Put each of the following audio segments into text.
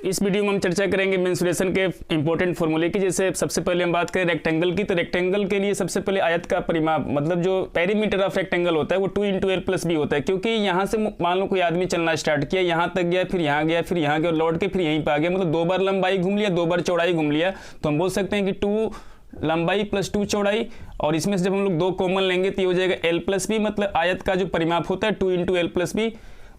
इस वीडियो में हम चर्चा करेंगे मेंसुरेशन के इंपॉर्टेंट फॉर्मूले की। जैसे सबसे पहले हम बात करें रेक्टेंगल की, तो रेक्टेंगल के लिए सबसे पहले आयत का परिमाप मतलब जो पेरीमीटर ऑफ रेक्टेंगल होता है वो 2 × l+b होता है। क्योंकि यहाँ से मान लो कोई आदमी चलना स्टार्ट किया, यहाँ तक गया, फिर यहाँ गया, फिर यहाँ गया, लौट के फिर यहीं पर आ गया, मतलब 2 बार लंबाई घूम लिया, 2 बार चौड़ाई घूम लिया, तो हम बोल सकते हैं कि 2 लंबाई + 2 चौड़ाई। और इसमें से जब हम लोग 2 कॉमन लेंगे तो ये हो जाएगा l+b, मतलब आयत का जो परिमाप होता है 2 × l+b।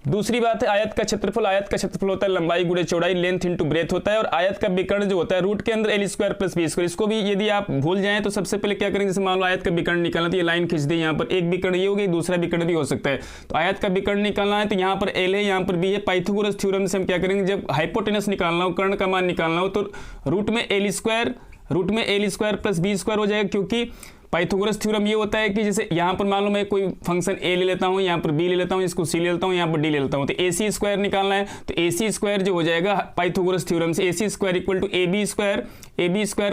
दूसरी बात है आयत का क्षेत्रफल। आयत का क्षेत्रफल होता है लंबाई गुणे चौड़ाई, लेंथ इंटू ब्रेथ होता है। और आयत का विकर्ण जो होता है रूट के अंदर l² + b²। इसको भी यदि आप भूल जाएं तो सबसे पहले क्या करेंगे, जैसे मान लो आयत का विकर्ण निकालना, तो ये लाइन खींच दी, यहाँ पर एक विकर्ण ये होगी, दूसरा विकर्ण भी हो सकता है। तो आयत का विकर्ण निकालना है तो यहाँ पर l है, यहाँ पर b है। पाइथागोरस थ्योरम से हम क्या करेंगे, जब हाइपोटेनस निकालना हो, कर्ण का मान निकालना हो, तो रूट में l² + b² हो जाएगा। क्योंकि पाइथागोरस थ्योरम ये होता है कि जैसे यहाँ पर मान लो मैं कोई फंक्शन a ले लेता हूँ, यहाँ पर b ले लेता हूँ, इसको c ले लेता हूँ, यहाँ पर d ले लेता हूँ, तो ac² निकालना है। तो ac² जो हो जाएगा पाइथागोरस थ्योरम से, ac² = ab²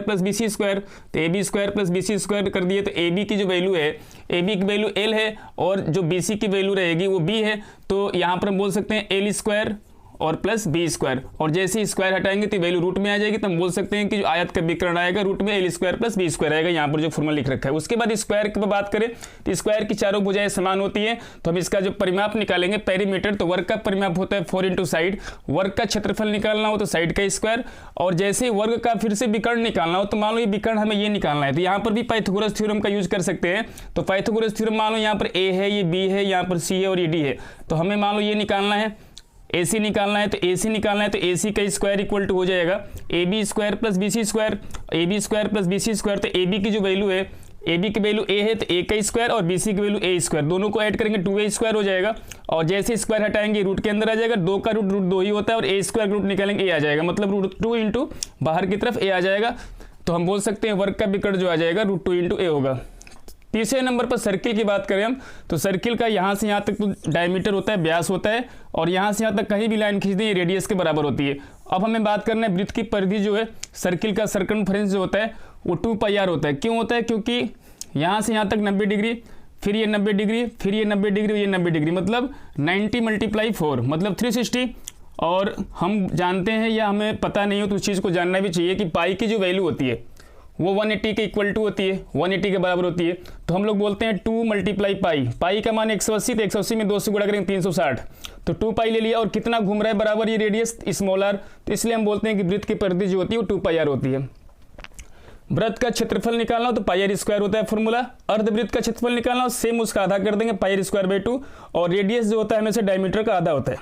+ bc²। तो ab² + bc² कर दिए, तो ab की जो वैल्यू है, ab की वैल्यू l है और जो bc की वैल्यू रहेगी वो b है। तो यहाँ पर हम बोल सकते हैं l² और +b²। और जैसे ही स्क्वायर हटाएंगे तो वैल्यू रूट में आ जाएगी, तो हम बोल सकते हैं कि जो आयत का विकर्ण आएगा रूट में l² + b² आएगा। यहाँ पर जो फॉर्मूला लिख रखा है। उसके बाद स्क्वायर की बात करें तो स्क्वायर की चारों भुजाएं समान होती हैं, तो हम इसका जो परिमाप निकालेंगे पेरीमीटर, तो वर्ग का परिमाप होता है 4 × साइड। वर्ग का क्षेत्रफल निकालना हो तो साइड का स्क्वायर, और जैसे ही वर्ग का फिर से विकर्ण निकालना हो, तो मान लो ये विकर्ण हमें ये निकालना है, तो यहाँ पर भी पाइथागोरस थ्योरम का यूज कर सकते हैं। तो पाइथागोरस थ्योरम मान लो यहाँ पर a है, ये b है, यहाँ पर c है और ये d है, तो हमें मान लो ये निकालना है, AC निकालना है। तो AC निकालना है तो AC का स्क्वायर इक्वल टू हो जाएगा AB² + BC²। AB² + BC², तो AB की जो वैल्यू है, AB की वैल्यू A है तो A का स्क्वायर और BC की वैल्यू A², दोनों को ऐड करेंगे 2A² हो जाएगा। और जैसे स्क्वायर हटाएंगे रूट के अंदर आ जाएगा, 2 का रूट 2 ही होता है, और A² रूट निकालेंगे A आ जाएगा, मतलब √2 × बाहर की तरफ A आ जाएगा। तो हम बोल सकते हैं वर्ग का विकर्ण जो आ जाएगा √2 × A होगा। तीसरे नंबर पर सर्किल की बात करें हम, तो सर्किल का यहाँ से यहाँ तक तो डायमीटर होता है, व्यास होता है, और यहाँ से यहाँ तक कहीं भी लाइन खींच दें रेडियस के बराबर होती है। अब हमें बात करना है वृत्त की परिधि जो है, सर्किल का सर्कमफ्रेंस जो होता है वो 2πr होता है। क्यों होता है, क्योंकि यहाँ से यहाँ तक 90 डिग्री, फिर ये 90 डिग्री, फिर ये 90 डिग्री, ये 90 डिग्री, मतलब 90 × 4 मतलब 360। और हम जानते हैं या हमें पता नहीं हो तो उस चीज़ को जानना भी चाहिए कि पाई की जो वैल्यू होती है वो 180 के इक्वल टू होती है, 180 के बराबर होती है। तो हम लोग बोलते हैं 2 × पाई। पाई का मान 180, तो 180 में 2 से गुणा करेंगे 360, तो 2π ले लिया। और कितना घूम रहा है बराबर ये रेडियस स्मॉल r, तो इसलिए हम बोलते हैं कि वृत्त की परिधि जो होती है वो 2πr होती है। वृत्त का क्षेत्रफल निकालना हो तो πr² होता है फॉर्मूला। अर्धवृत्त का क्षेत्रफल निकालना हो सेम उसका आधा कर देंगे πr² / 2, और रेडियस जो होता है हमेशा डायमीटर का आधा होता है।